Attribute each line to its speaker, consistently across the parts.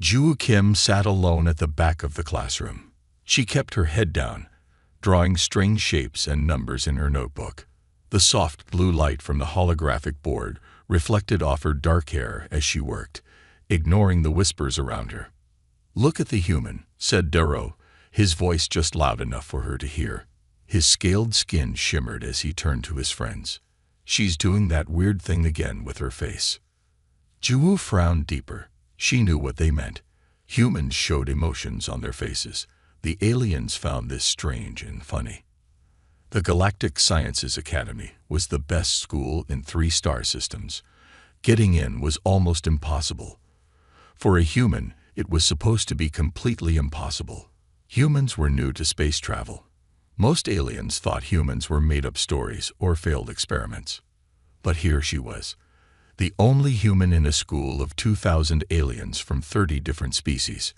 Speaker 1: Ju Kim sat alone at the back of the classroom. She kept her head down, drawing strange shapes and numbers in her notebook. The soft blue light from the holographic board reflected off her dark hair as she worked, ignoring the whispers around her. "Look at the human," said Darrow, his voice just loud enough for her to hear. His scaled skin shimmered as he turned to his friends. "She's doing that weird thing again with her face." Ju frowned deeper. She knew what they meant. Humans showed emotions on their faces. The aliens found this strange and funny. The Galactic Sciences Academy was the best school in 3-star systems. Getting in was almost impossible. For a human, it was supposed to be completely impossible. Humans were new to space travel. Most aliens thought humans were made-up stories or failed experiments. But here she was, the only human in a school of 2,000 aliens from 30 different species.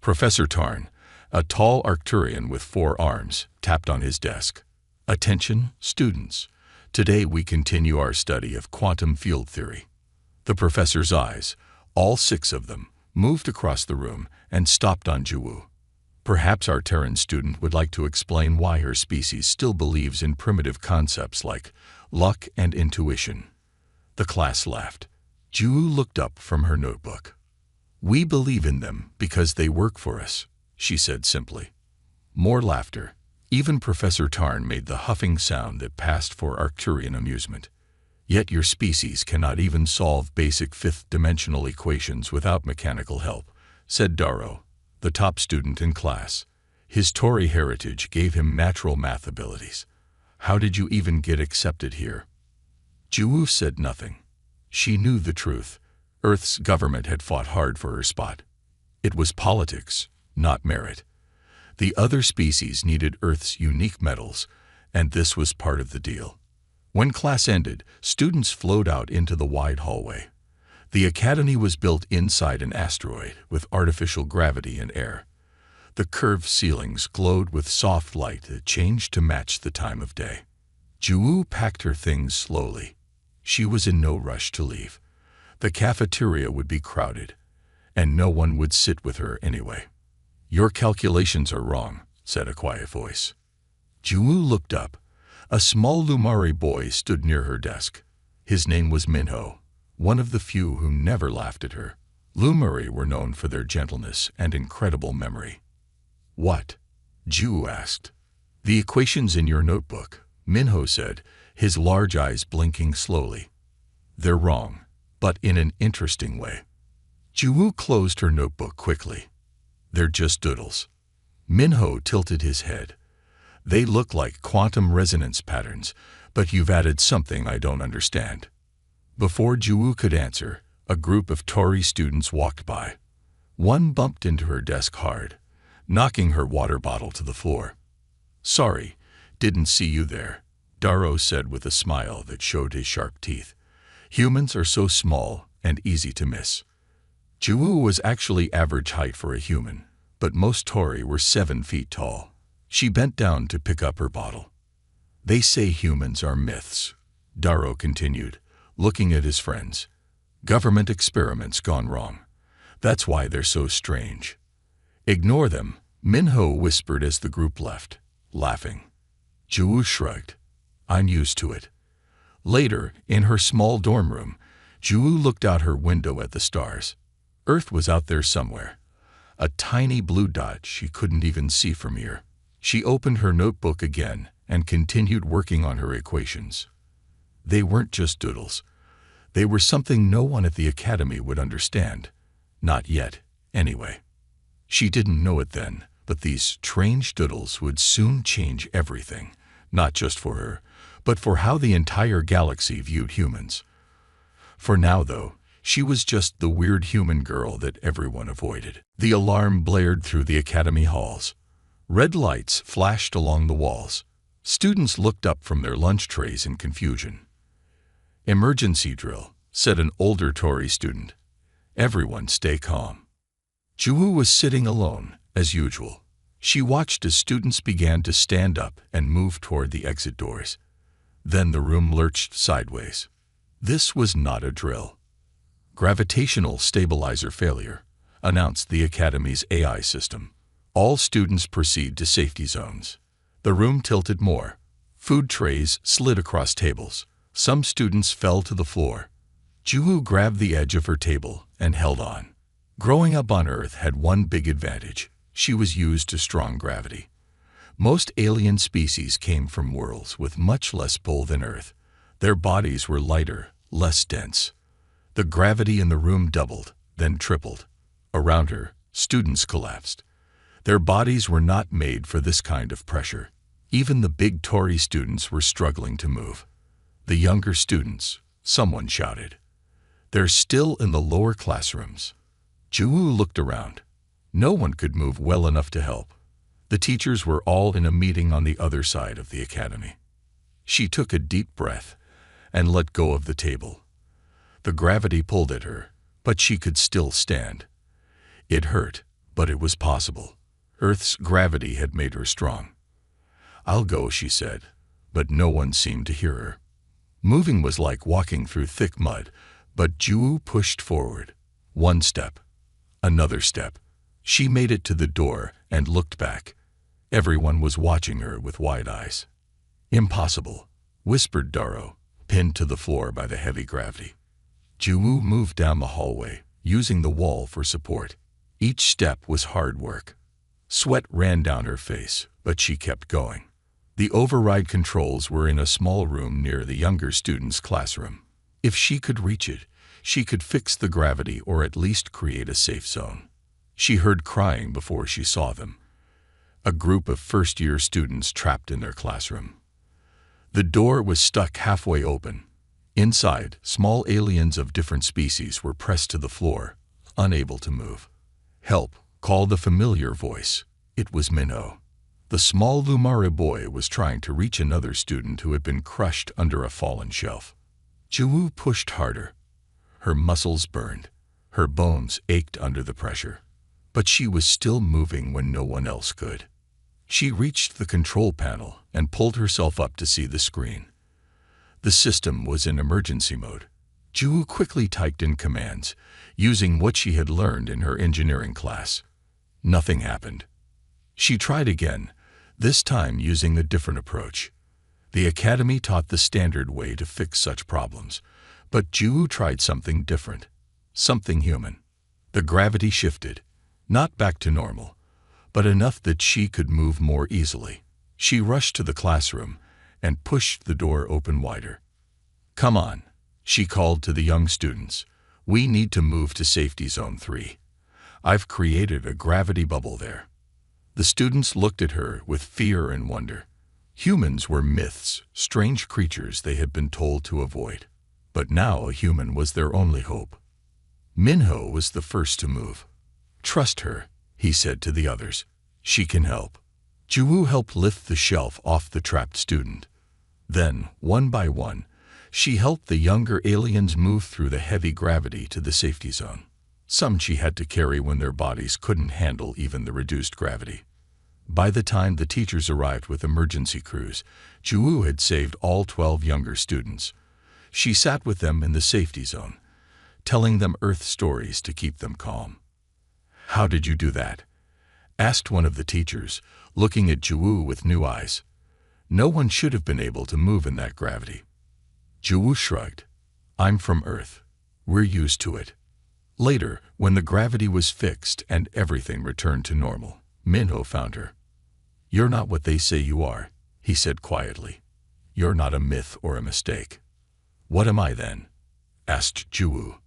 Speaker 1: Professor Tarn, a tall Arcturian with 4 arms, tapped on his desk. "Attention, students. Today we continue our study of quantum field theory." The professor's eyes, all 6 of them, moved across the room and stopped on Ju. Perhaps our Terran student would like to explain why her species still believes in primitive concepts like luck and intuition. The class laughed. Ju looked up from her notebook. "We believe in them because they work for us," she said simply. More laughter. Even Professor Tarn made the huffing sound that passed for Arcturian amusement. "Yet your species cannot even solve basic 5th-dimensional equations without mechanical help," said Darrow, the top student in class. His Tory heritage gave him natural math abilities. "How did you even get accepted here?" Ju said nothing. She knew the truth. Earth's government had fought hard for her spot. It was politics, not merit. The other species needed Earth's unique metals, and this was part of the deal. When class ended, students flowed out into the wide hallway. The academy was built inside an asteroid with artificial gravity and air. The curved ceilings glowed with soft light that changed to match the time of day. Ju packed her things slowly. She was in no rush to leave. The cafeteria would be crowded, and no one would sit with her anyway. "Your calculations are wrong," said a quiet voice. Ju looked up. A small Lumari boy stood near her desk. His name was Minho, one of the few who never laughed at her. Lumari were known for their gentleness and incredible memory. "What?" Ju asked. "The equations in your notebook," Minho said, his large eyes blinking slowly. "They're wrong, but in an interesting way." Ju closed her notebook quickly. "They're just doodles." Minho tilted his head. "They look like quantum resonance patterns, but you've added something I don't understand." Before Ju could answer, a group of Tory students walked by. One bumped into her desk hard, knocking her water bottle to the floor. "Sorry, didn't see you there," Darrow said with a smile that showed his sharp teeth. "Humans are so small and easy to miss." Ju was actually average height for a human, but most Tory were 7 feet tall. She bent down to pick up her bottle. "They say humans are myths," Darrow continued, looking at his friends. "Government experiments gone wrong. That's why they're so strange." "Ignore them," Minho whispered as the group left, laughing. Ju shrugged. "I'm used to it." Later, in her small dorm room, Ju looked out her window at the stars. Earth was out there somewhere, a tiny blue dot she couldn't even see from here. She opened her notebook again and continued working on her equations. They weren't just doodles. They were something no one at the academy would understand. Not yet, anyway. She didn't know it then, but these strange doodles would soon change everything, not just for her, but for how the entire galaxy viewed humans. For now, though, she was just the weird human girl that everyone avoided. The alarm blared through the academy halls. Red lights flashed along the walls. Students looked up from their lunch trays in confusion. "Emergency drill," said an older Tory student. "Everyone stay calm." Ju was sitting alone, as usual. She watched as students began to stand up and move toward the exit doors. Then the room lurched sideways. This was not a drill. Gravitational stabilizer failure. announced the Academy's AI system. All students proceed to safety zones. The room tilted more. Food trays slid across tables. Some students fell to the floor. Juhu grabbed the edge of her table and held on. Growing up on Earth had one big advantage. She was used to strong gravity. Most alien species came from worlds with much less pull than Earth. Their bodies were lighter, less dense. The gravity in the room doubled, then tripled. Around her, students collapsed. Their bodies were not made for this kind of pressure. Even the big Tory students were struggling to move. The younger students, someone shouted. They're still in the lower classrooms. Juhu looked around. No one could move well enough to help. The teachers were all in a meeting on the other side of the academy. She took a deep breath and let go of the table. The gravity pulled at her, but she could still stand. It hurt, but it was possible. Earth's gravity had made her strong. "I'll go," she said, but no one seemed to hear her. Moving was like walking through thick mud, but Juhu pushed forward. One step, another step. She made it to the door and looked back. Everyone was watching her with wide eyes. "Impossible," whispered Daro, pinned to the floor by the heavy gravity. Juhu moved down the hallway, using the wall for support. Each step was hard work. Sweat ran down her face, but she kept going. The override controls were in a small room near the younger student's classroom. If she could reach it, she could fix the gravity or at least create a safe zone. She heard crying before she saw them. A group of first-year students trapped in their classroom. The door was stuck halfway open. Inside, small aliens of different species were pressed to the floor, unable to move. "Help," called the familiar voice. It was Minho. The small Lumare boy was trying to reach another student who had been crushed under a fallen shelf. Juhu pushed harder. Her muscles burned. Her bones ached under the pressure. But she was still moving when no one else could. She reached the control panel and pulled herself up to see the screen. The system was in emergency mode. Juhu quickly typed in commands, using what she had learned in her engineering class. Nothing happened. She tried again, this time using a different approach. The academy taught the standard way to fix such problems, but Juhu tried something different, something human. The gravity shifted, not back to normal, but enough that she could move more easily. She rushed to the classroom and pushed the door open wider. "Come on," she called to the young students. "We need to move to Safety Zone 3. I've created a gravity bubble there." The students looked at her with fear and wonder. Humans were myths, strange creatures they had been told to avoid. But now a human was their only hope. Minho was the first to move. "Trust her," he said to the others. "She can help." Juhu helped lift the shelf off the trapped student. Then, one by one, she helped the younger aliens move through the heavy gravity to the safety zone. Some she had to carry when their bodies couldn't handle even the reduced gravity. By the time the teachers arrived with emergency crews, Juhu had saved all 12 younger students. She sat with them in the safety zone, telling them Earth stories to keep them calm. "How did you do that?" asked one of the teachers, looking at Juhu with new eyes. "No one should have been able to move in that gravity." Juhu shrugged. "I'm from Earth. We're used to it." Later, when the gravity was fixed and everything returned to normal, Minho found her. "You're not what they say you are," he said quietly. "You're not a myth or a mistake." "What am I then?" asked Juhu.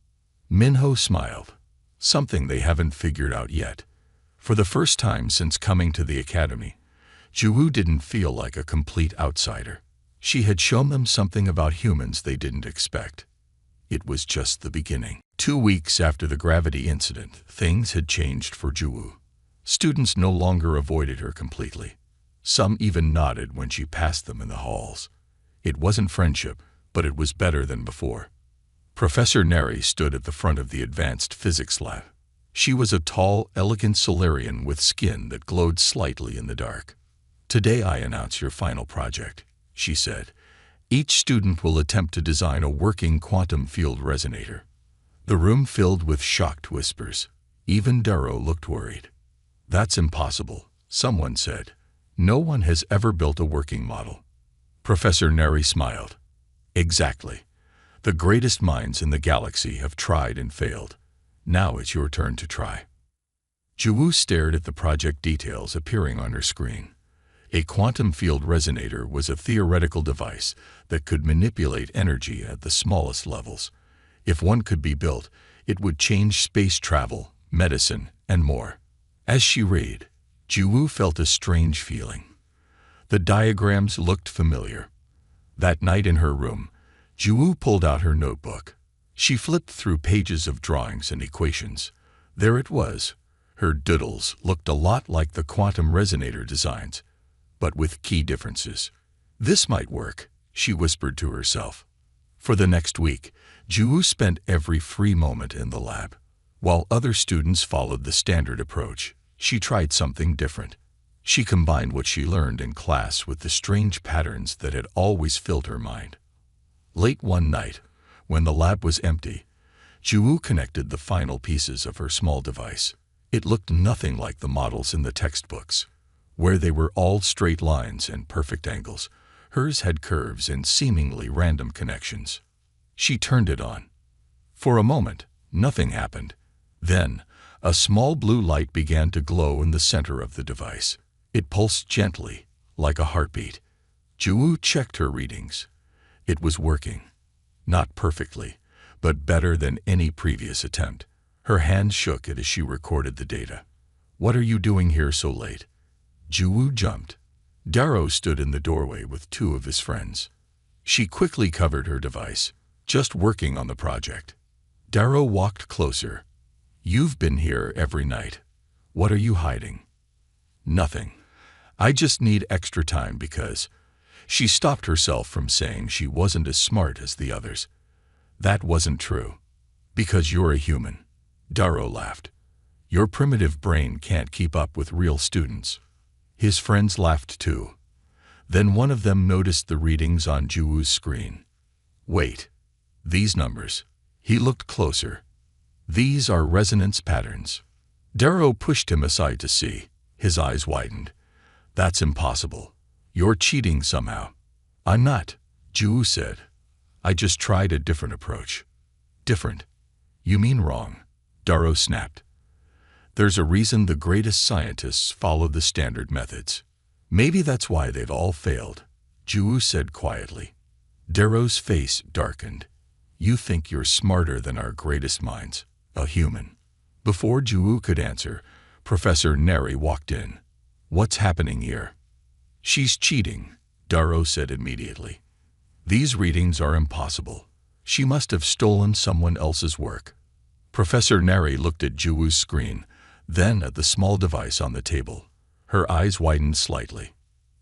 Speaker 1: Minho smiled. "Something they haven't figured out yet." For the first time since coming to the academy, Juhu didn't feel like a complete outsider. She had shown them something about humans they didn't expect. It was just the beginning. 2 weeks after the gravity incident, things had changed for Juhu. Students no longer avoided her completely. Some even nodded when she passed them in the halls. It wasn't friendship, but it was better than before. Professor Neri stood at the front of the advanced physics lab. She was a tall, elegant Solarian with skin that glowed slightly in the dark. "Today I announce your final project," she said. "Each student will attempt to design a working quantum field resonator." The room filled with shocked whispers. Even Darrow looked worried. That's impossible, someone said. No one has ever built a working model. Professor Neri smiled. Exactly. The greatest minds in the galaxy have tried and failed. Now it's your turn to try. Jiwoo stared at the project details appearing on her screen. A quantum field resonator was a theoretical device that could manipulate energy at the smallest levels. If one could be built, it would change space travel, medicine, and more. As she read, Jiwoo felt a strange feeling. The diagrams looked familiar. That night in her room, Jiwoo pulled out her notebook. She flipped through pages of drawings and equations. There it was. Her doodles looked a lot like the quantum resonator designs, but with key differences. This might work, she whispered to herself. For the next week, Jiwoo spent every free moment in the lab. While other students followed the standard approach, she tried something different. She combined what she learned in class with the strange patterns that had always filled her mind. Late one night, when the lab was empty, Jiwoo connected the final pieces of her small device. It looked nothing like the models in the textbooks, where they were all straight lines and perfect angles. Hers had curves and seemingly random connections. She turned it on. For a moment, nothing happened. Then, a small blue light began to glow in the center of the device. It pulsed gently, like a heartbeat. Jiwoo checked her readings. It was working. Not perfectly, but better than any previous attempt. Her hand shook as she recorded the data. "What are you doing here so late?" Jiwoo jumped. Darrow stood in the doorway with two of his friends. She quickly covered her device, just working on the project. Darrow walked closer. "You've been here every night. What are you hiding?" "Nothing. I just need extra time because—" She stopped herself from saying she wasn't as smart as the others. That wasn't true. "Because you're a human." Darrow laughed. "Your primitive brain can't keep up with real students." His friends laughed too. Then one of them noticed the readings on Jiwoo's screen. "Wait. These numbers." He looked closer. "These are resonance patterns." Darrow pushed him aside to see. His eyes widened. "That's impossible. You're cheating somehow." "I'm not," Jiwoo said. "I just tried a different approach." "Different? You mean wrong?" Darrow snapped. "There's a reason the greatest scientists follow the standard methods. Maybe that's why they've all failed," Jiwoo said quietly. Darrow's face darkened. "You think you're smarter than our greatest minds, a human." Before Jiwoo could answer, Professor Neri walked in. "What's happening here?" "She's cheating," Darrow said immediately. "These readings are impossible. She must have stolen someone else's work." Professor Neri looked at Jiwoo's screen, then at the small device on the table. Her eyes widened slightly.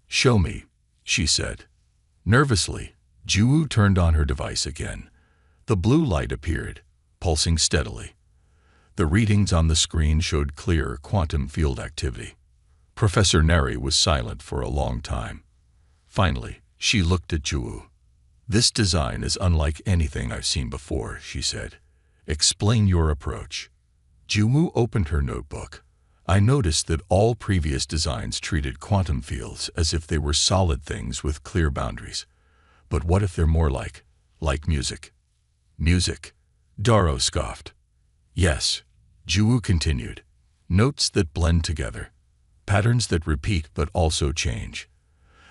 Speaker 1: "Show me," she said. Nervously, Jiwoo turned on her device again. The blue light appeared, pulsing steadily. The readings on the screen showed clear quantum field activity. Professor Neri was silent for a long time. Finally, she looked at Jiwoo. "This design is unlike anything I've seen before," she said. "Explain your approach." Jiwoo opened her notebook. "I noticed that all previous designs treated quantum fields as if they were solid things with clear boundaries. But what if they're more like music?" "Music?" Darrow scoffed. "Yes," Jiwoo continued. "Notes that blend together. Patterns that repeat but also change.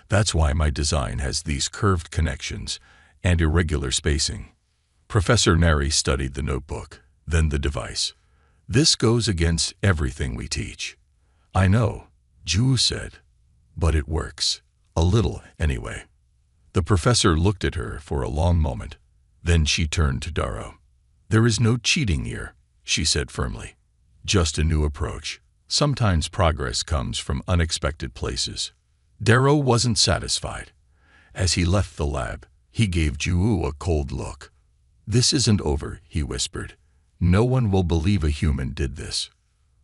Speaker 1: That's why my design has these curved connections and irregular spacing." Professor Neri studied the notebook, then the device. "This goes against everything we teach." "I know," Jiwoo said, "but it works. A little, anyway." The professor looked at her for a long moment. Then she turned to Darrow. "There is no cheating here," she said firmly. "Just a new approach. Sometimes progress comes from unexpected places." Darrow wasn't satisfied. As he left the lab, he gave Jiwoo a cold look. "This isn't over," he whispered. "No one will believe a human did this."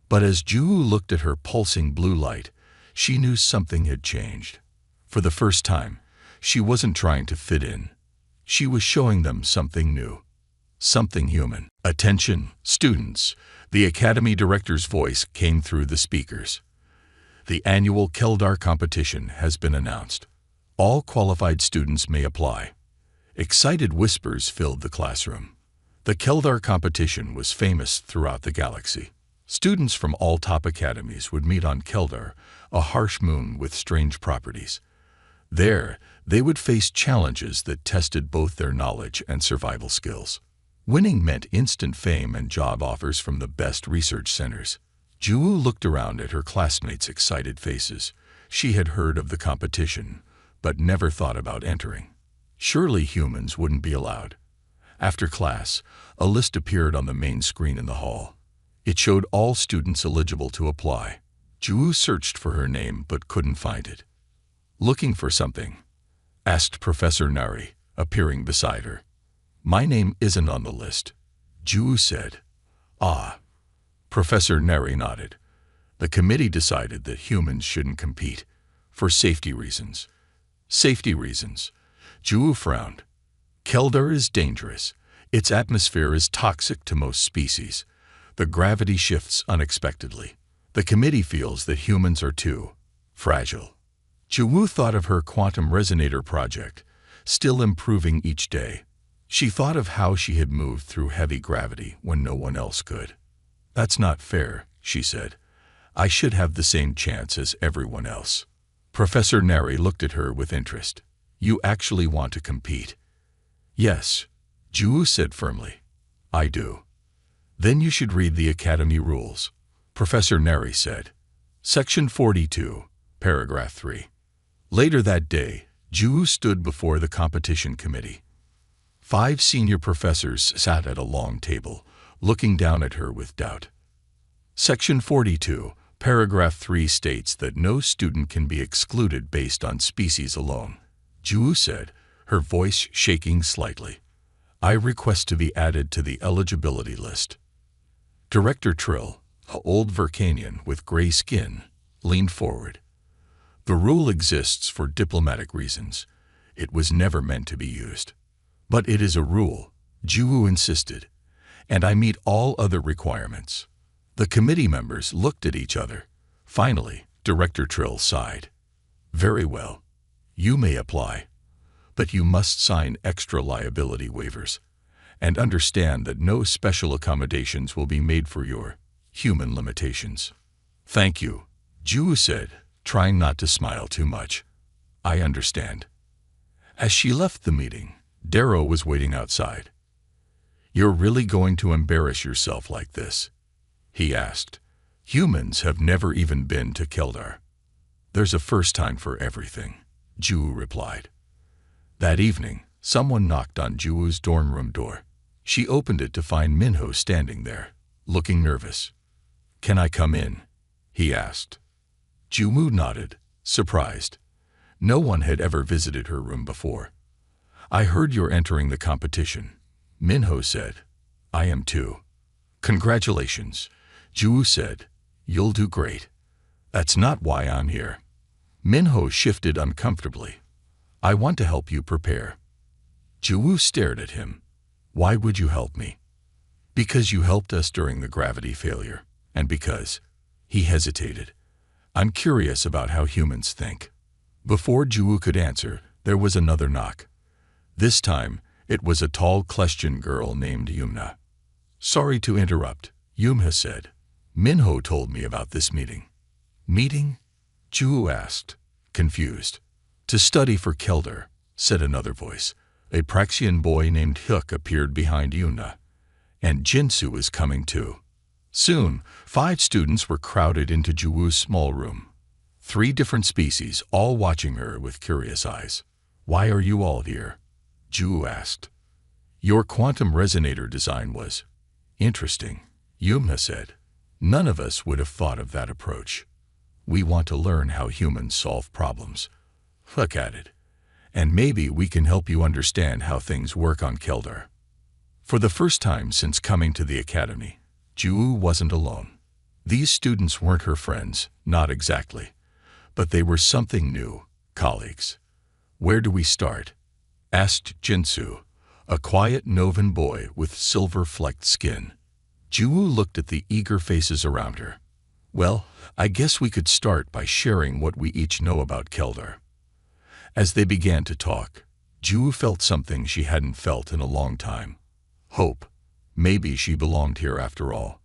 Speaker 1: But as Jiwoo looked at her pulsing blue light, she knew something had changed. For the first time, she wasn't trying to fit in. She was showing them something new. Something human. Attention, students. The Academy Director's voice came through the speakers. The annual Keldar competition has been announced. All qualified students may apply. Excited whispers filled the classroom. The Keldar competition was famous throughout the galaxy. Students from all top academies would meet on Keldar, a harsh moon with strange properties. There, they would face challenges that tested both their knowledge and survival skills. Winning meant instant fame and job offers from the best research centers. Juwu looked around at her classmates' excited faces. She had heard of the competition, but never thought about entering. Surely humans wouldn't be allowed. After class, a list appeared on the main screen in the hall. It showed all students eligible to apply. Juwu searched for her name but couldn't find it. "Looking for something?" asked Professor Nari, appearing beside her. "My name isn't on the list," Juwu said. "Ah." Professor Neri nodded. The committee decided that humans shouldn't compete, for safety reasons. Safety reasons. Juwu frowned. Keldar is dangerous. Its atmosphere is toxic to most species. The gravity shifts unexpectedly. The committee feels that humans are too fragile. Juwu thought of her quantum resonator project, still improving each day. She thought of how she had moved through heavy gravity when no one else could. "That's not fair," she said. "I should have the same chance as everyone else." Professor Neri looked at her with interest. "You actually want to compete?" "Yes," Juwu said firmly. "I do." "Then you should read the Academy rules," Professor Neri said. Section 42, Paragraph 3. Later that day, Juwu stood before the competition committee. 5 senior professors sat at a long table, looking down at her with doubt. Section 42, Paragraph 3 states that no student can be excluded based on species alone. Juwu said, her voice shaking slightly. "I request to be added to the eligibility list." Director Trill, an old Vulcanian with gray skin, leaned forward. "The rule exists for diplomatic reasons. It was never meant to be used." "But it is a rule," Juwu insisted, "and I meet all other requirements." The committee members looked at each other. Finally, Director Trill sighed. "Very well. You may apply. But you must sign extra liability waivers, and understand that no special accommodations will be made for your human limitations." "Thank you," Juwu said, trying not to smile too much. "I understand." As she left the meeting, Darrow was waiting outside. "You're really going to embarrass yourself like this?" he asked. "Humans have never even been to Keldar." "There's a first time for everything," Juwu replied. That evening, someone knocked on Juwu's dorm room door. She opened it to find Minho standing there, looking nervous. "Can I come in?" he asked. Juwu nodded, surprised. No one had ever visited her room before. "I heard you're entering the competition," Minho said. "I am too." "Congratulations," Juwu said. "You'll do great." "That's not why I'm here." Minho shifted uncomfortably. "I want to help you prepare." Juwu stared at him. "Why would you help me?" "Because you helped us during the gravity failure, and because—" he hesitated. "I'm curious about how humans think." Before Juwu could answer, there was another knock. This time, it was a tall Klestian girl named Yumna. "Sorry to interrupt," Yumna said. "Minho told me about this meeting." "Meeting?" Juwu asked, confused. "To study for Keldar," said another voice. A Praxian boy named Hyuk appeared behind Yumna. "And Jinsu is coming too." Soon, 5 students were crowded into Juwu's small room. 3 different species, all watching her with curious eyes. "Why are you all here?" Juwu asked. "Your quantum resonator design was interesting," Yumna said. "None of us would have thought of that approach. We want to learn how humans solve problems," Hyuk added. "And maybe we can help you understand how things work on Keldar." For the first time since coming to the academy, Juwu wasn't alone. These students weren't her friends, not exactly. But they were something new, colleagues. "Where do we start?" asked Jinsu, a quiet Novan boy with silver-flecked skin. Juwoo looked at the eager faces around her. Well, I guess we could start by sharing what we each know about Keldar. As they began to talk, Juwoo felt something she hadn't felt in a long time. Hope. Maybe she belonged here after all.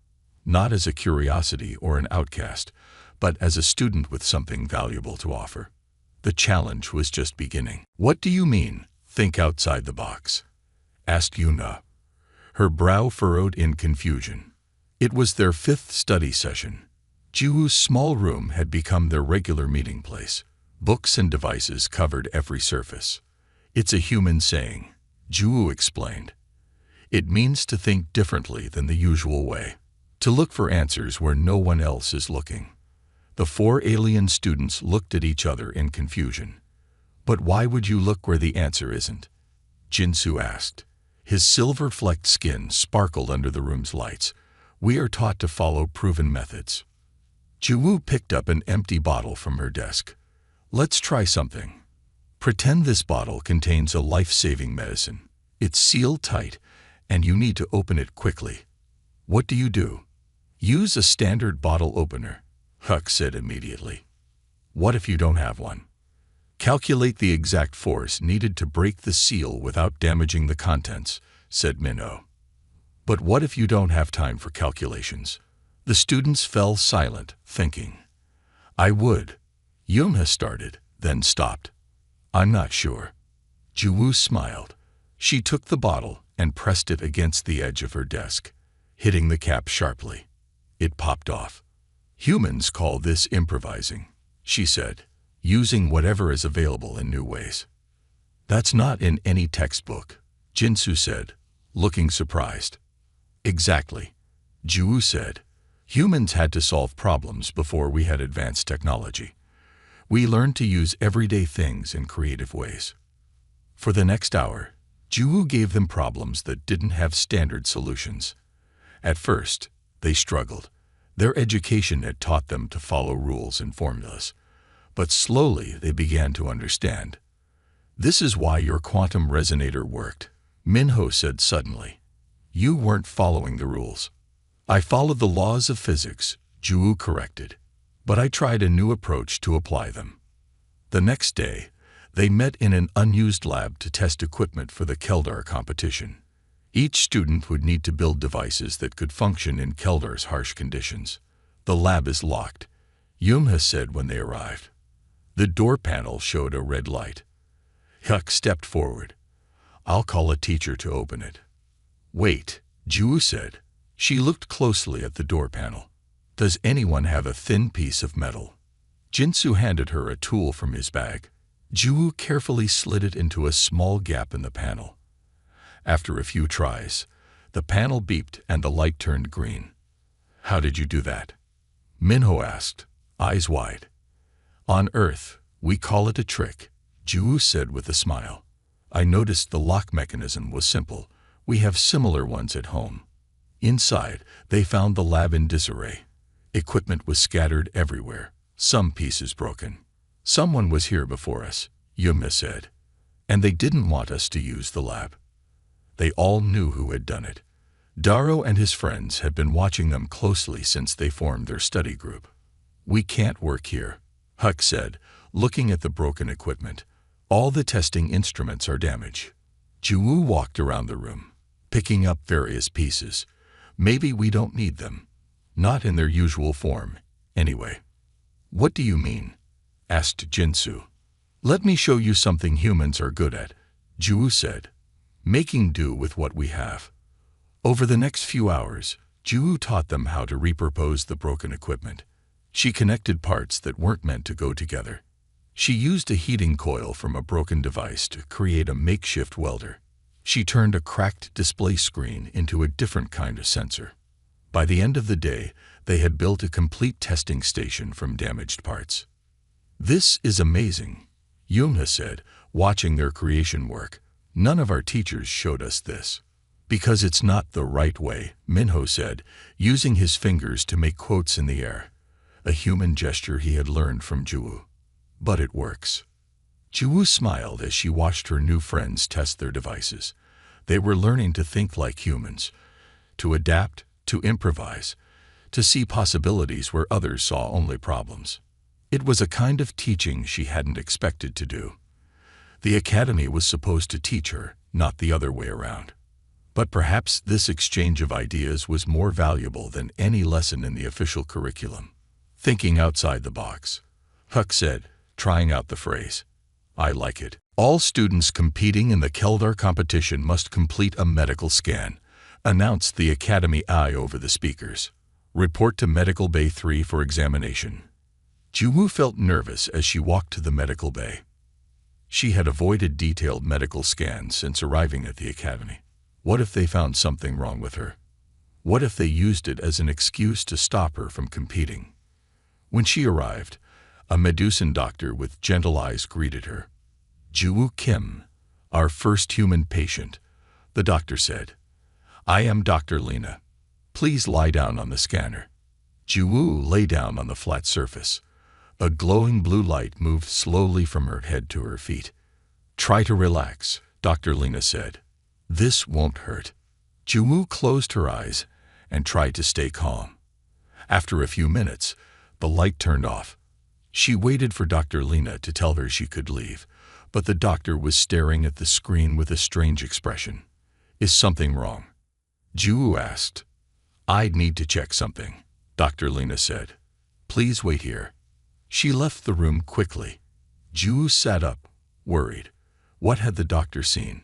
Speaker 1: Not as a curiosity or an outcast, but as a student with something valuable to offer. The challenge was just beginning. What do you mean, think outside the box? Asked Yuna. Her brow furrowed in confusion. It was their 5th study session. Juwoo's small room had become their regular meeting place. Books and devices covered every surface. It's a human saying, Juwoo explained. It means to think differently than the usual way. To look for answers where no one else is looking. The 4 alien students looked at each other in confusion. But why would you look where the answer isn't? Jinsu asked. His silver-flecked skin sparkled under the room's lights. We are taught to follow proven methods. Juwoo picked up an empty bottle from her desk. Let's try something. Pretend this bottle contains a life-saving medicine. It's sealed tight, and you need to open it quickly. What do you do? Use a standard bottle opener, Huck said immediately. What if you don't have one? Calculate the exact force needed to break the seal without damaging the contents, said Minho. But what if you don't have time for calculations? The students fell silent, thinking. I would. Yuna started, then stopped. I'm not sure. Juwoo smiled. She took the bottle and pressed it against the edge of her desk, hitting the cap sharply. It popped off. Humans call this improvising, she said, using whatever is available in new ways. That's not in any textbook, Jinsu said, looking surprised. Exactly, Juwoo said. Humans had to solve problems before we had advanced technology. We learned to use everyday things in creative ways. For the next hour, Juwoo gave them problems that didn't have standard solutions. At first, they struggled. Their education had taught them to follow rules and formulas. But slowly they began to understand. This is why your quantum resonator worked, Minho said suddenly. You weren't following the rules. I followed the laws of physics, Juwoo corrected, but I tried a new approach to apply them. The next day, they met in an unused lab to test equipment for the Keldar competition. Each student would need to build devices that could function in Keldar's harsh conditions. The lab is locked, Yuna said when they arrived. The door panel showed a red light. Huck stepped forward. I'll call a teacher to open it. Wait, Juwoo said. She looked closely at the door panel. Does anyone have a thin piece of metal? Jinsu handed her a tool from his bag. Juwoo carefully slid it into a small gap in the panel. After a few tries, the panel beeped and the light turned green. How did you do that? Minho asked, eyes wide. On Earth, we call it a trick, Juwoo said with a smile. I noticed the lock mechanism was simple. We have similar ones at home. Inside, they found the lab in disarray. Equipment was scattered everywhere, some pieces broken. Someone was here before us, Yuna said. And they didn't want us to use the lab. They all knew who had done it. Daro and his friends had been watching them closely since they formed their study group. We can't work here, Huck said, looking at the broken equipment. All the testing instruments are damaged. Juwoo walked around the room, picking up various pieces. Maybe we don't need them. Not in their usual form, anyway. What do you mean? Asked Jinsu. Let me show you something humans are good at, Juwoo said. Making do with what we have. Over the next few hours, Juwoo taught them how to repurpose the broken equipment. She connected parts that weren't meant to go together. She used a heating coil from a broken device to create a makeshift welder. She turned a cracked display screen into a different kind of sensor. By the end of the day, they had built a complete testing station from damaged parts. This is amazing, Yuna said, watching their creation work. None of our teachers showed us this. Because it's not the right way, Minho said, using his fingers to make quotes in the air. A human gesture he had learned from Juwoo. But it works. Juwoo smiled as she watched her new friends test their devices. They were learning to think like humans, to adapt, to improvise, to see possibilities where others saw only problems. It was a kind of teaching she hadn't expected to do. The academy was supposed to teach her, not the other way around. But perhaps this exchange of ideas was more valuable than any lesson in the official curriculum. Thinking outside the box, Huck said, trying out the phrase. I like it. All students competing in the Keldar competition must complete a medical scan, announced the Academy eye over the speakers. Report to Medical Bay 3 for examination. Juwoo felt nervous as she walked to the medical bay. She had avoided detailed medical scans since arriving at the academy. What if they found something wrong with her? What if they used it as an excuse to stop her from competing? When she arrived, a Medusan doctor with gentle eyes greeted her. Juwoo Kim, our first human patient, the doctor said. I am Dr. Lena. Please lie down on the scanner. Juwoo lay down on the flat surface. A glowing blue light moved slowly from her head to her feet. Try to relax, Dr. Lena said. This won't hurt. Juwoo closed her eyes and tried to stay calm. After a few minutes, the light turned off. She waited for Dr. Lena to tell her she could leave, but the doctor was staring at the screen with a strange expression. Is something wrong? Juwoo asked. I'd need to check something, Dr. Lena said. Please wait here. She left the room quickly. Juwoo sat up, worried. What had the doctor seen?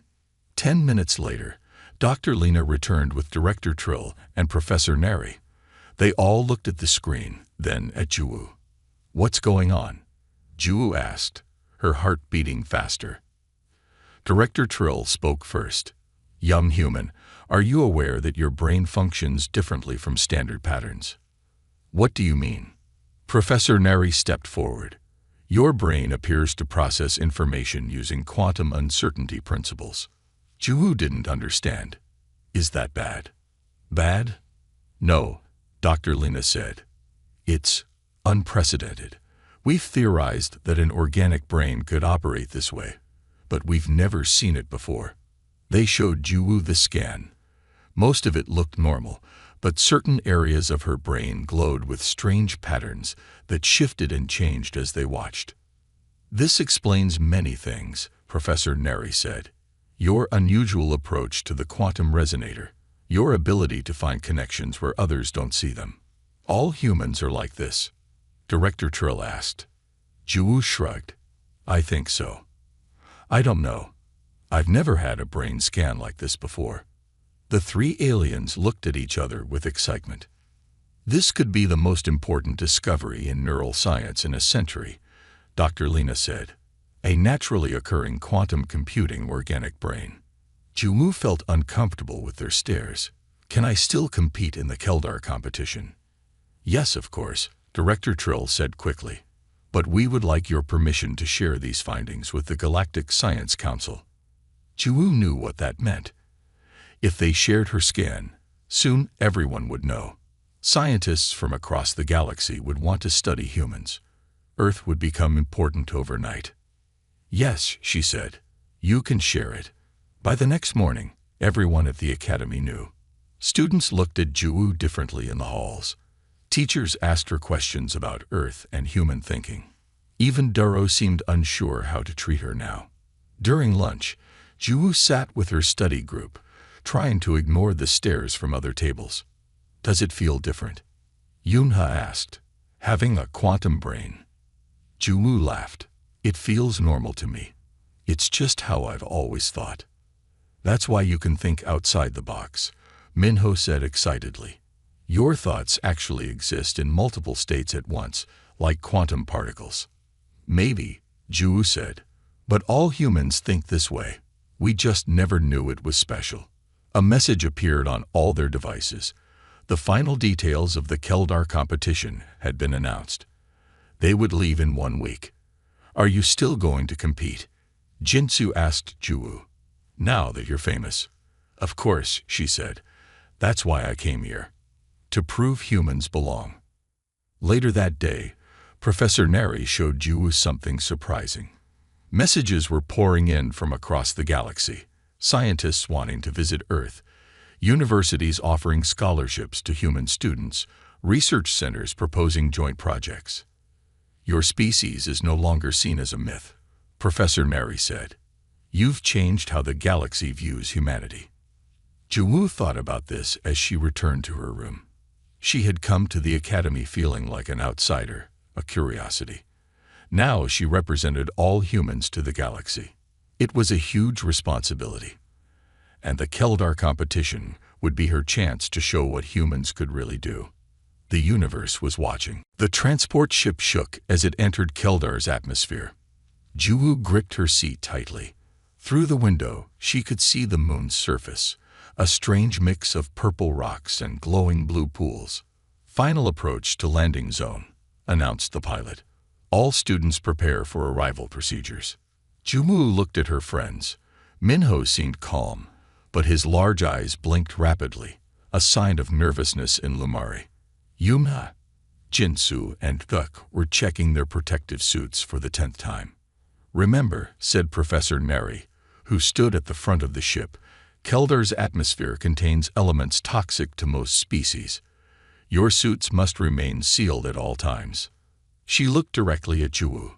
Speaker 1: 10 minutes later, Dr. Lena returned with Director Trill and Professor Neri. They all looked at the screen, then at Juwoo. What's going on? Juwoo asked, her heart beating faster. Director Trill spoke first. Young human, are you aware that your brain functions differently from standard patterns? What do you mean? Professor Neri stepped forward. Your brain appears to process information using quantum uncertainty principles. Juwoo didn't understand. Is that bad? Bad? No, Dr. Lena said. It's unprecedented. We've theorized that an organic brain could operate this way, but we've never seen it before. They showed Juwoo the scan. Most of it looked normal, but certain areas of her brain glowed with strange patterns that shifted and changed as they watched. This explains many things, Professor Neri said. Your unusual approach to the quantum resonator, your ability to find connections where others don't see them. All humans are like this. Director Trill asked. Juwoo shrugged. I think so. I don't know. I've never had a brain scan like this before. The three aliens looked at each other with excitement. This could be the most important discovery in neural science in a century, Dr. Lena said. A naturally occurring quantum computing organic brain. Juwoo felt uncomfortable with their stares. Can I still compete in the Keldar competition? Yes, of course, Director Trill said quickly. But we would like your permission to share these findings with the Galactic Science Council. Juwoo knew what that meant. If they shared her scan, soon everyone would know. Scientists from across the galaxy would want to study humans. Earth would become important overnight. Yes, she said, you can share it. By the next morning, everyone at the academy knew. Students looked at Juwoo differently in the halls. Teachers asked her questions about Earth and human thinking. Even Duro seemed unsure how to treat her now. During lunch, Juwoo sat with her study group, trying to ignore the stares from other tables. Does it feel different? Yoonha asked, having a quantum brain. Juwoo laughed. It feels normal to me. It's just how I've always thought. That's why you can think outside the box, Minho said excitedly. Your thoughts actually exist in multiple states at once, like quantum particles. Maybe, Juwoo said. But all humans think this way. We just never knew it was special. A message appeared on all their devices. The final details of the Keldar competition had been announced. They would leave in 1 week. Are you still going to compete? Jinsu asked Juwoo. Now that you're famous. Of course, she said. That's why I came here. To prove humans belong. Later that day, Professor Neri showed Juwoo something surprising. Messages were pouring in from across the galaxy. scientists wanting to visit Earth, universities offering scholarships to human students, research centers proposing joint projects. Your species is no longer seen as a myth, Professor Mary said. You've changed how the galaxy views humanity. Jiwoo thought about this as she returned to her room. She had come to the academy feeling like an outsider, a curiosity. Now she represented all humans to the galaxy. It was a huge responsibility. And the Keldar competition would be her chance to show what humans could really do. The universe was watching. The transport ship shook as it entered Keldar's atmosphere. Jiwoo gripped her seat tightly. Through the window, she could see the moon's surface, a strange mix of purple rocks and glowing blue pools. Final approach to landing zone, announced the pilot. All students prepare for arrival procedures. Jiwoo looked at her friends. Minho seemed calm, but his large eyes blinked rapidly, a sign of nervousness in Lumari. Yumna, Jinsu, and Thuk were checking their protective suits for the 10th time. Remember, said Professor Neri, who stood at the front of the ship, Keldar's atmosphere contains elements toxic to most species. Your suits must remain sealed at all times. She looked directly at Jiwoo.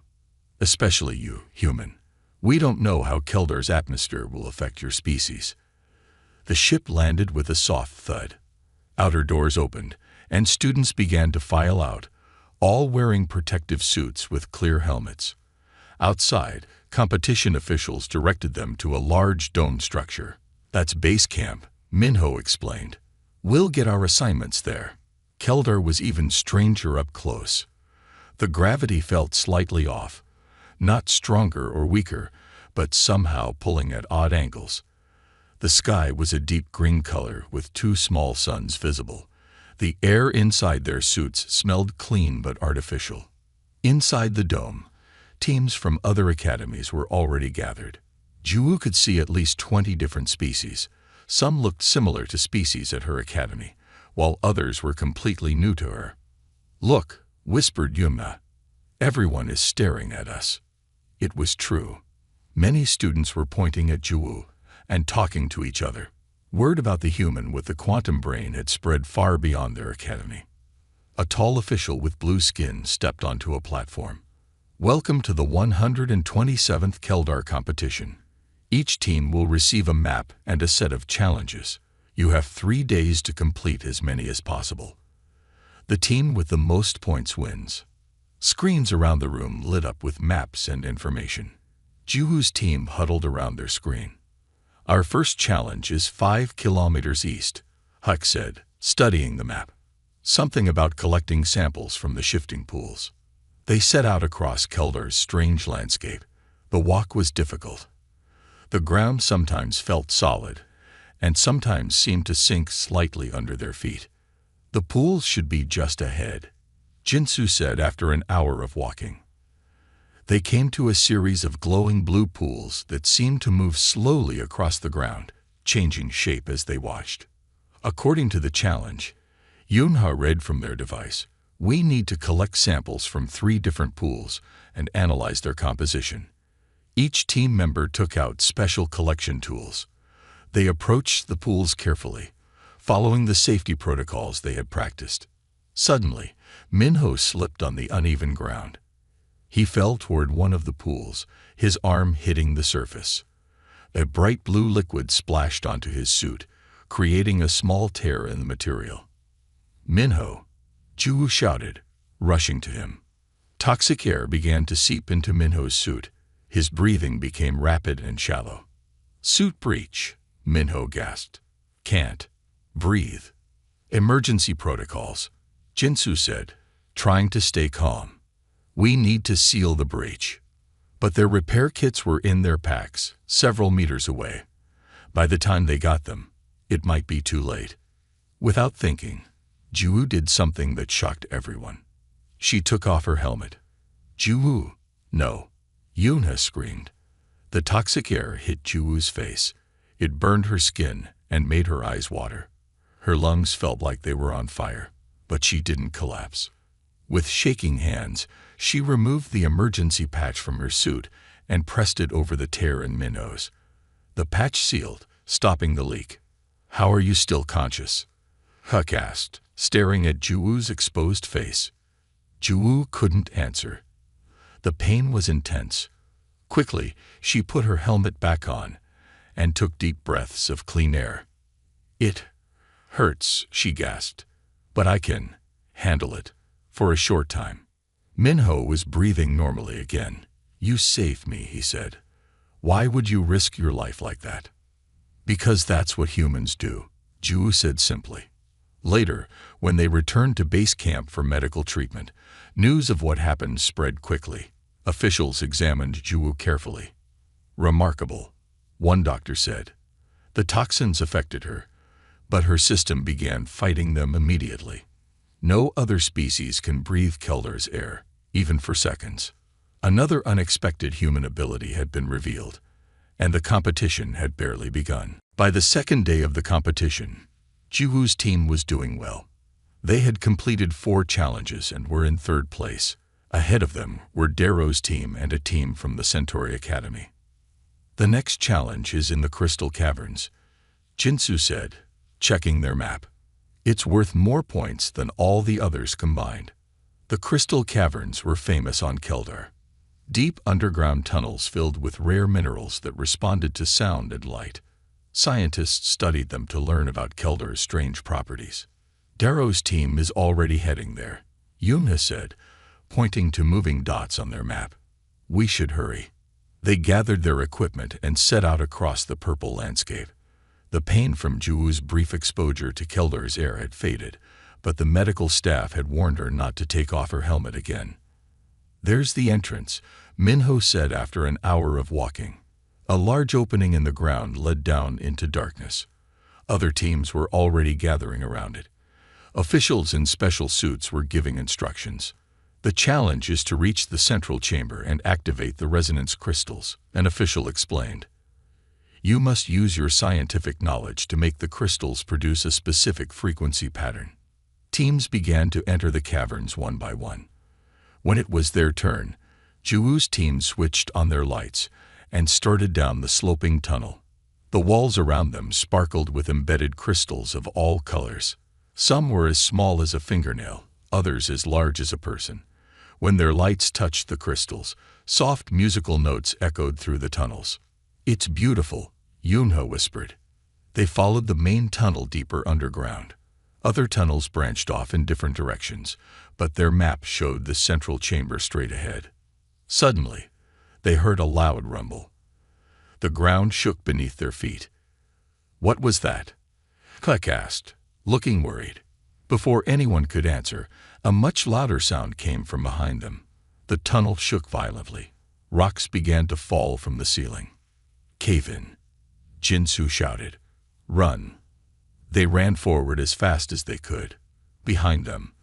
Speaker 1: Especially you, human. We don't know how Keldar's atmosphere will affect your species. The ship landed with a soft thud. Outer doors opened, and students began to file out, all wearing protective suits with clear helmets. Outside, competition officials directed them to a large dome structure. That's base camp, Minho explained. We'll get our assignments there. Keldar was even stranger up close. The gravity felt slightly off, not stronger or weaker, but somehow pulling at odd angles. The sky was a deep green color with 2 small suns visible. The air inside their suits smelled clean but artificial. Inside the dome, teams from other academies were already gathered. Jiwoo could see at least 20 different species. Some looked similar to species at her academy, while others were completely new to her. Look, whispered Yumna. Everyone is staring at us. It was true. Many students were pointing at Jiwoo and talking to each other. Word about the human with the quantum brain had spread far beyond their academy. A tall official with blue skin stepped onto a platform. Welcome to the 127th Keldar competition. Each team will receive a map and a set of challenges. You have 3 days to complete as many as possible. The team with the most points wins. Screens around the room lit up with maps and information. Jiwoo's team huddled around their screen. Our first challenge is 5 kilometers east, Huck said, studying the map. Something about collecting samples from the shifting pools. They set out across Keldar's strange landscape. The walk was difficult. The ground sometimes felt solid, and sometimes seemed to sink slightly under their feet. The pools should be just ahead, Jinsu said after an hour of walking. They came to a series of glowing blue pools that seemed to move slowly across the ground, changing shape as they watched. According to the challenge, Yunha read from their device, we need to collect samples from 3 different pools and analyze their composition. Each team member took out special collection tools. They approached the pools carefully, following the safety protocols they had practiced. Suddenly, Minho slipped on the uneven ground. He fell toward one of the pools, his arm hitting the surface. A bright blue liquid splashed onto his suit, creating a small tear in the material. Minho, Jiwoo shouted, rushing to him. Toxic air began to seep into Minho's suit. His breathing became rapid and shallow. Suit breach, Minho gasped. Can't breathe. Emergency protocols, Jinsu said, trying to stay calm. We need to seal the breach. But their repair kits were in their packs, several meters away. By the time they got them, it might be too late. Without thinking, Jiwoo did something that shocked everyone. She took off her helmet. Jiwoo, no, Yunha screamed. The toxic air hit Jiwoo's face. It burned her skin and made her eyes water. Her lungs felt like they were on fire, but she didn't collapse. With shaking hands, she removed the emergency patch from her suit and pressed it over the tear in Minho's. The patch sealed, stopping the leak. "How are you still conscious?" Huck asked, staring at Juwoo's exposed face. Juwoo couldn't answer. The pain was intense. Quickly, she put her helmet back on and took deep breaths of clean air. "It hurts," she gasped, "but I can handle it for a short time." Minho was breathing normally again. "You saved me," he said. "Why would you risk your life like that?" "Because that's what humans do," Juwoo said simply. Later, when they returned to base camp for medical treatment, news of what happened spread quickly. Officials examined Juwoo carefully. "Remarkable," one doctor said. "The toxins affected her, but her system began fighting them immediately. No other species can breathe Keldar's air, even for seconds." Another unexpected human ability had been revealed, and the competition had barely begun. By the second day of the competition, Juwoo's team was doing well. They had completed 4 challenges and were in 3rd place. Ahead of them were Darrow's team and a team from the Centauri Academy. "The next challenge is in the Crystal Caverns," Jinsu said, checking their map. "It's worth more points than all the others combined." The Crystal Caverns were famous on Keldar. Deep underground tunnels filled with rare minerals that responded to sound and light. Scientists studied them to learn about Keldar's strange properties. "Darrow's team is already heading there," Yuna said, pointing to moving dots on their map. "We should hurry." They gathered their equipment and set out across the purple landscape. The pain from Juwoo's brief exposure to Keldar's air had faded, but the medical staff had warned her not to take off her helmet again. "There's the entrance," Minho said after an hour of walking. A large opening in the ground led down into darkness. Other teams were already gathering around it. Officials in special suits were giving instructions. "The challenge is to reach the central chamber and activate the resonance crystals," an official explained. "You must use your scientific knowledge to make the crystals produce a specific frequency pattern." Teams began to enter the caverns one by one. When it was their turn, Juwoo's team switched on their lights and started down the sloping tunnel. The walls around them sparkled with embedded crystals of all colors. Some were as small as a fingernail, others as large as a person. When their lights touched the crystals, soft musical notes echoed through the tunnels. "It's beautiful," Yunho whispered. They followed the main tunnel deeper underground. Other tunnels branched off in different directions, but their map showed the central chamber straight ahead. Suddenly, they heard a loud rumble. The ground shook beneath their feet. "What was that?" Cluck asked, looking worried. Before anyone could answer, a much louder sound came from behind them. The tunnel shook violently. Rocks began to fall from the ceiling. "Cave in," Jinsu shouted. "Run." They ran forward as fast as they could. Behind them,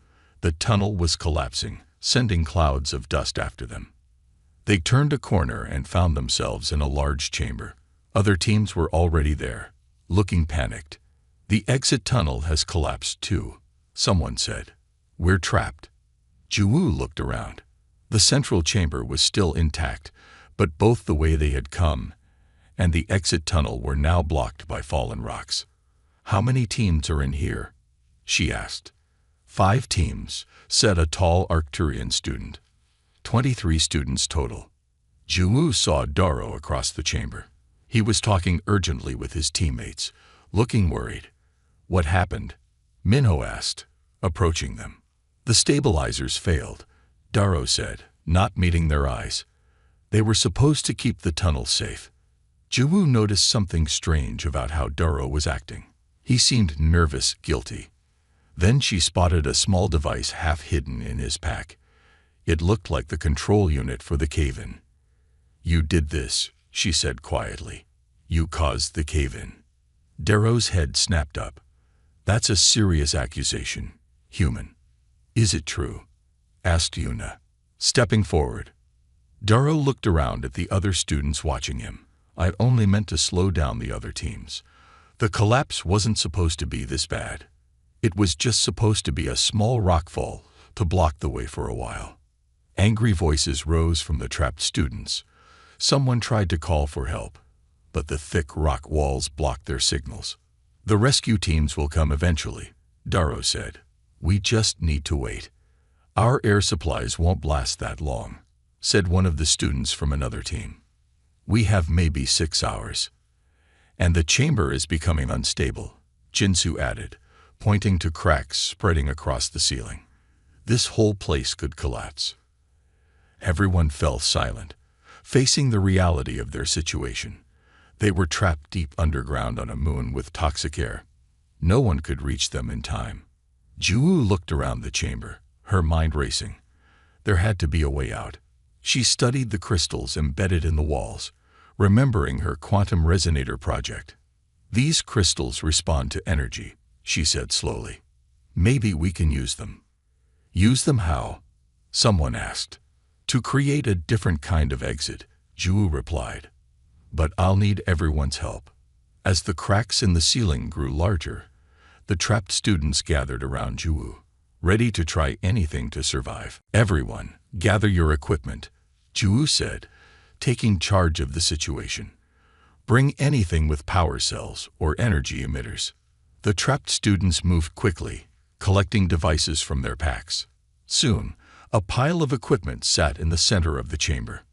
Speaker 1: the tunnel was collapsing, sending clouds of dust after them. They turned a corner and found themselves in a large chamber. Other teams were already there, looking panicked. "The exit tunnel has collapsed too," someone said. "We're trapped." Juwoo looked around. The central chamber was still intact, but both the way they had come and the exit tunnel were now blocked by fallen rocks. "How many teams are in here?" she asked. 5 teams, said a tall Arcturian student. 23 students total. Juwoo saw Darrow across the chamber. He was talking urgently with his teammates, looking worried. "What happened?" Minho asked, approaching them. "The stabilizers failed," Darrow said, not meeting their eyes. "They were supposed to keep the tunnel safe." Juwoo noticed something strange about how Darrow was acting. He seemed nervous, guilty. Then she spotted a small device half hidden in his pack. It looked like the control unit for the cave-in. "You did this," she said quietly. "You caused the cave-in." Darrow's head snapped up. "That's a serious accusation, human." "Is it true?" asked Yuna, stepping forward. Darrow looked around at the other students watching him. "I'd only meant to slow down the other teams. The collapse wasn't supposed to be this bad. It was just supposed to be a small rockfall to block the way for a while." Angry voices rose from the trapped students. Someone tried to call for help. but the thick rock walls blocked their signals. "The rescue teams will come eventually," Darrow said. "We just need to wait." "Our air supplies won't last that long," said one of the students from another team. "We have maybe 6 hours." "And the chamber is becoming unstable," Jinsu added, pointing to cracks spreading across the ceiling. "This whole place could collapse." Everyone fell silent, facing the reality of their situation. They were trapped deep underground on a moon with toxic air. No one could reach them in time. Juwu looked around the chamber, her mind racing. There had to be a way out. She studied the crystals embedded in the walls, remembering her quantum resonator project. "These crystals respond to energy," she said slowly. "Maybe we can use them." "Use them how?" someone asked. "To create a different kind of exit," Juwu replied. "But I'll need everyone's help." As the cracks in the ceiling grew larger, the trapped students gathered around Juwu, ready to try anything to survive. "Everyone, gather your equipment," Juwu said, taking charge of the situation. "Bring anything with power cells or energy emitters." The trapped students moved quickly, collecting devices from their packs. Soon, a pile of equipment sat in the center of the chamber.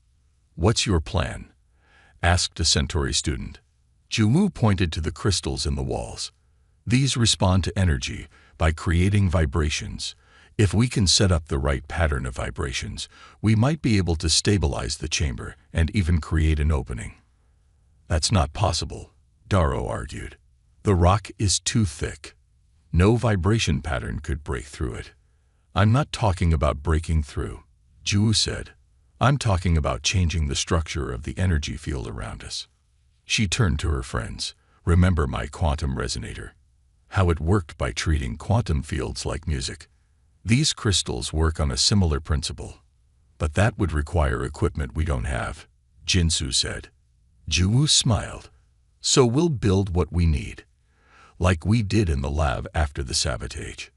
Speaker 1: "What's your plan?" asked a Centauri student. Juwu pointed to the crystals in the walls. "These respond to energy by creating vibrations. If we can set up the right pattern of vibrations, we might be able to stabilize the chamber and even create an opening." "That's not possible," Darrow argued. "The rock is too thick. No vibration pattern could break through it." "I'm not talking about breaking through," Juwu said. "I'm talking about changing the structure of the energy field around us." She turned to her friends. "Remember my quantum resonator? How it worked by treating quantum fields like music? These crystals work on a similar principle. But that would require equipment we don't have," Jinsu said. Juwu smiled. "So we'll build what we need, like we did in the lab after the sabotage."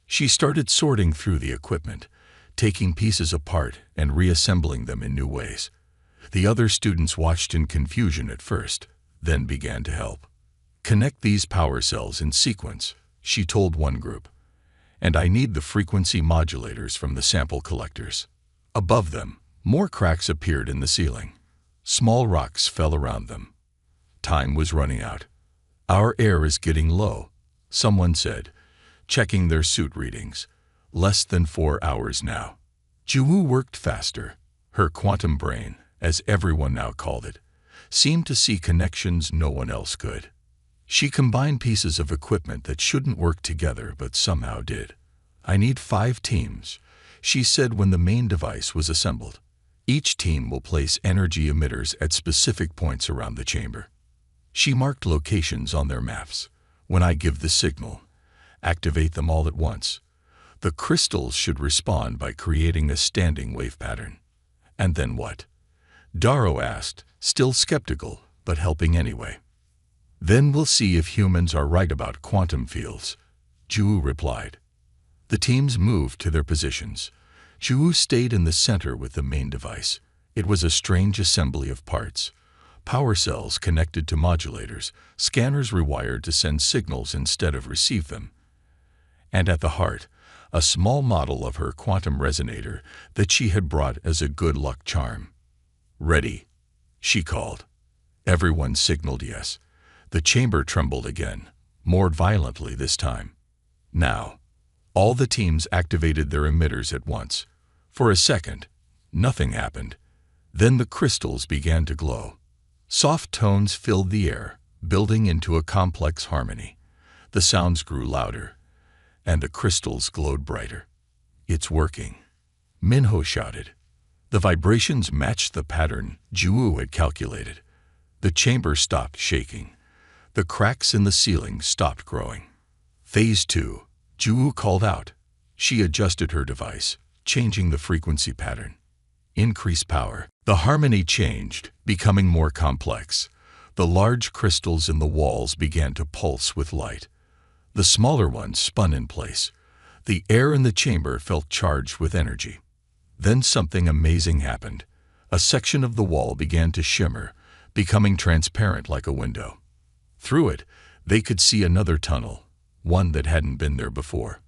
Speaker 1: She started sorting through the equipment, taking pieces apart and reassembling them in new ways. The other students watched in confusion at first, then began to help. "Connect these power cells in sequence," she told one group. "And I need the frequency modulators from the sample collectors." Above them, more cracks appeared in the ceiling. Small rocks fell around them. Time was running out. "Our air is getting low," someone said, checking their suit readings. "Less than 4 hours now." Juwu worked faster. Her quantum brain, as everyone now called it, seemed to see connections no one else could. She combined pieces of equipment that shouldn't work together but somehow did. "I need 5 teams," she said when the main device was assembled. "Each team will place energy emitters at specific points around the chamber." She marked locations on their maps. "When I give the signal, activate them all at once. The crystals should respond by creating a standing wave pattern." "And then what?" Darrow asked, still skeptical, but helping anyway. "Then we'll see if humans are right about quantum fields," Juwu replied. The teams moved to their positions. Juwu stayed in the center with the main device. It was a strange assembly of parts. Power cells connected to modulators, scanners rewired to send signals instead of receive them. And at the heart, a small model of her quantum resonator that she had brought as a good luck charm. "Ready," she called. Everyone signaled yes. The chamber trembled again, more violently this time. Now, all the teams activated their emitters at once. For a second, nothing happened. Then the crystals began to glow. Soft tones filled the air, building into a complex harmony. The sounds grew louder, and the crystals glowed brighter. "It's working," Minho shouted. The vibrations matched the pattern Juwu had calculated. The chamber stopped shaking. The cracks in the ceiling stopped growing. "Phase 2, Juwu called out. She adjusted her device, changing the frequency pattern. Increase power. The harmony changed, becoming more complex. The large crystals in the walls began to pulse with light. The smaller ones spun in place. The air in the chamber felt charged with energy. Then something amazing happened. A section of the wall began to shimmer, becoming transparent like a window. Through it, they could see another tunnel, one that hadn't been there before.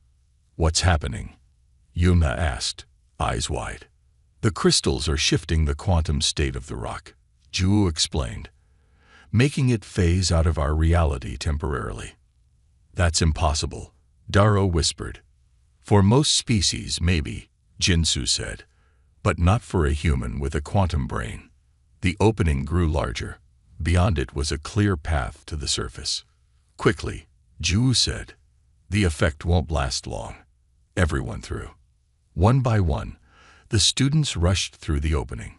Speaker 1: "What's happening?" Yuna asked, eyes wide. "The crystals are shifting the quantum state of the rock," Ju explained, "making it phase out of our reality temporarily." "That's impossible," Darrow whispered. "For most species, maybe," Jinsu said, "but not for a human with a quantum brain." The opening grew larger. Beyond it was a clear path to the surface. "Quickly," Ju said. "The effect won't last long." Everyone through. One by one, the students rushed through the opening.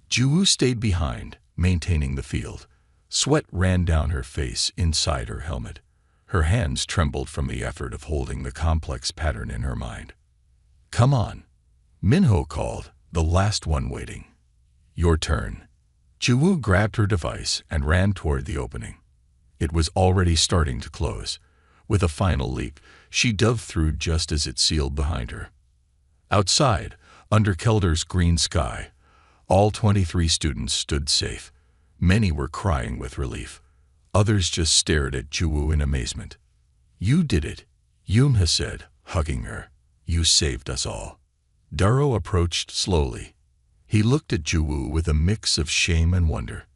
Speaker 1: Ju stayed behind, maintaining the field. Sweat ran down her face inside her helmet. Her hands trembled from the effort of holding the complex pattern in her mind. "Come on," Minho called, the last one waiting. "Your turn." Ju grabbed her device and ran toward the opening. It was already starting to close. With a final leap, she dove through just as it sealed behind her. Outside, under Kelder's green sky, all 23 students stood safe. Many were crying with relief. Others just stared at Ju in amazement. "You did it," Yunha said, hugging her. "You saved us all." Darrow approached slowly. He looked at Ju with a mix of shame and wonder.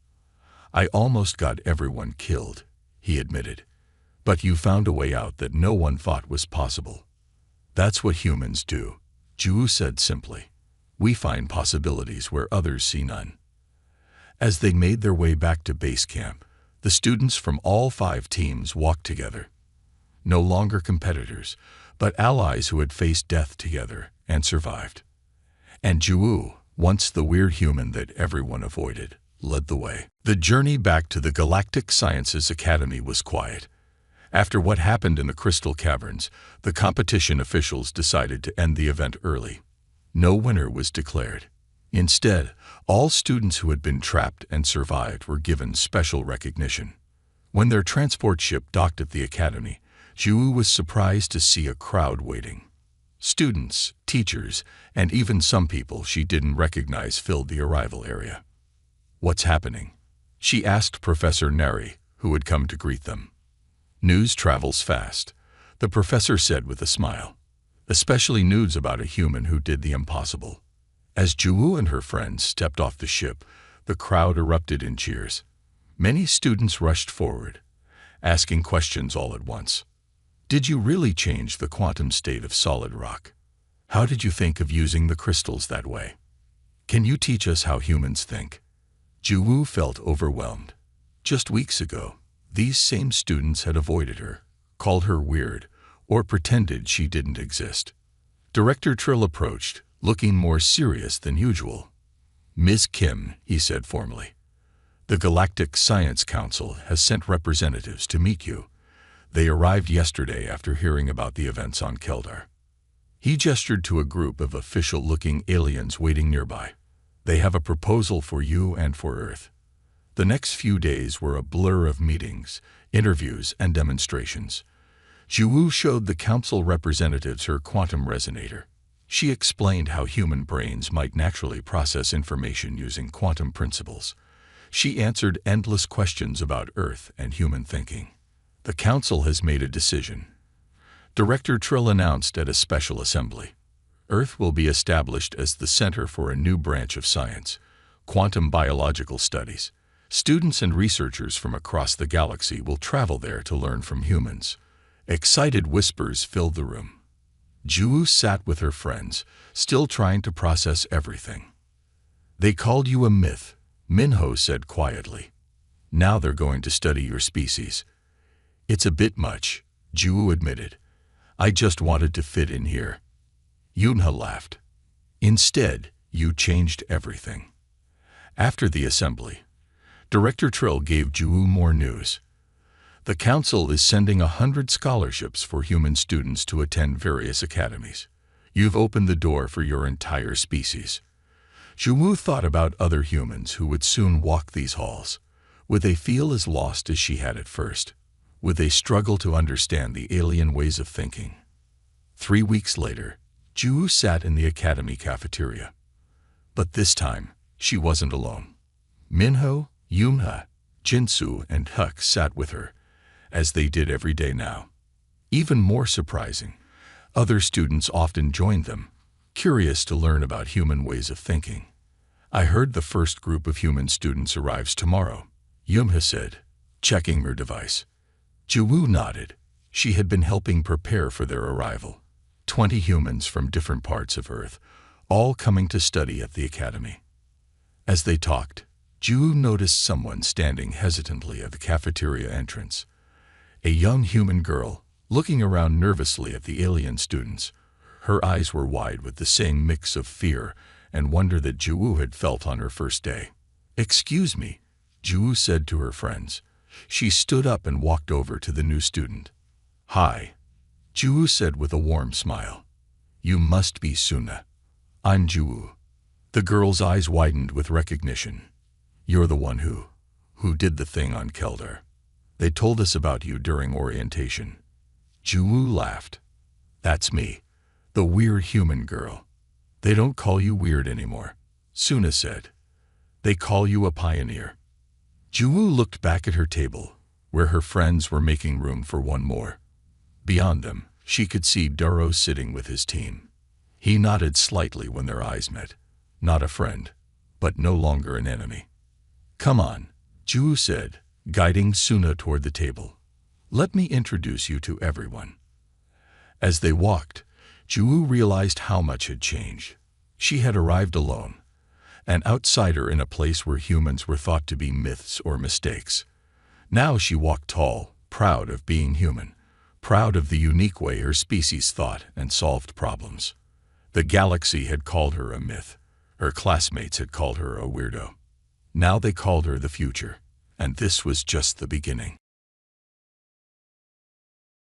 Speaker 1: "I almost got everyone killed," he admitted. "But you found a way out that no one thought was possible." "That's what humans do," Ju said simply. "We find possibilities where others see none." As they made their way back to base camp, the students from all 5 teams walked together. No longer competitors, but allies who had faced death together and survived. And Ju, once the weird human that everyone avoided, led the way. The journey back to the Galactic Sciences Academy was quiet. After what happened in the Crystal Caverns, the competition officials decided to end the event early. No winner was declared. Instead, all students who had been trapped and survived were given special recognition. When their transport ship docked at the academy, Ju was surprised to see a crowd waiting. Students, teachers, and even some people she didn't recognize filled the arrival area. "What's happening?" she asked Professor Neri, who had come to greet them. "News travels fast," the professor said with a smile. "Especially news about a human who did the impossible." As Ju and her friends stepped off the ship, the crowd erupted in cheers. Many students rushed forward, asking questions all at once. "Did you really change the quantum state of solid rock? How did you think of using the crystals that way? Can you teach us how humans think?" Ju felt overwhelmed. Just weeks ago, these same students had avoided her, called her weird, or pretended she didn't exist. Director Trill approached, looking more serious than usual. "Ms. Kim," he said formally, "the Galactic Science Council has sent representatives to meet you. They arrived yesterday after hearing about the events on Keldar." He gestured to a group of official-looking aliens waiting nearby. "They have a proposal for you and for Earth." The next few days were a blur of meetings, interviews, and demonstrations. Ju showed the council representatives her quantum resonator. She explained how human brains might naturally process information using quantum principles. She answered endless questions about Earth and human thinking. "The council has made a decision," Director Trill announced at a special assembly. "Earth will be established as the center for a new branch of science, quantum biological studies. Students and researchers from across the galaxy will travel there to learn from humans." Excited whispers filled the room. Ju sat with her friends, still trying to process everything. "They called you a myth," Minho said quietly. "Now they're going to study your species." "It's a bit much," Ju admitted. "I just wanted to fit in here." Yunha laughed. "Instead, you changed everything." After the assembly, Director Trill gave Ju more news. "The council is sending 100 scholarships for human students to attend various academies. You've opened the door for your entire species." Ju thought about other humans who would soon walk these halls. Would they feel as lost as she had at first? Would they struggle to understand the alien ways of thinking? 3 weeks later, Ju sat in the academy cafeteria. But this time, she wasn't alone. Minho, Yumha, Jinsu, and Huck sat with her, as they did every day now. Even more surprising, other students often joined them, curious to learn about human ways of thinking. I heard the first group of human students arrives tomorrow, Yumha said, checking her device. Juwoo nodded. She had been helping prepare for their arrival. 20 humans from different parts of Earth, all coming to study at the academy. As they talked, Juwoo noticed someone standing hesitantly at the cafeteria entrance. A young human girl, looking around nervously at the alien students. Her eyes were wide with the same mix of fear and wonder that Juwoo had felt on her first day. "Excuse me," Juwoo said to her friends. She stood up and walked over to the new student. "Hi," Juwoo said with a warm smile. "You must be Suna." "I'm Juwoo." The girl's eyes widened with recognition. "You're the one who did the thing on Keldar. They told us about you during orientation." Juwoo laughed. "That's me, the weird human girl." "They don't call you weird anymore," Suna said. "They call you a pioneer." Juwoo looked back at her table, where her friends were making room for one more. Beyond them, she could see Duro sitting with his team. He nodded slightly when their eyes met. Not a friend, but no longer an enemy. "Come on," Juwoo said, guiding Suna toward the table. "Let me introduce you to everyone." As they walked, Juwoo realized how much had changed. She had arrived alone, an outsider in a place where humans were thought to be myths or mistakes. Now she walked tall, proud of being human, proud of the unique way her species thought and solved problems. The galaxy had called her a myth. Her classmates had called her a weirdo. Now they called her the future, and this was just the beginning.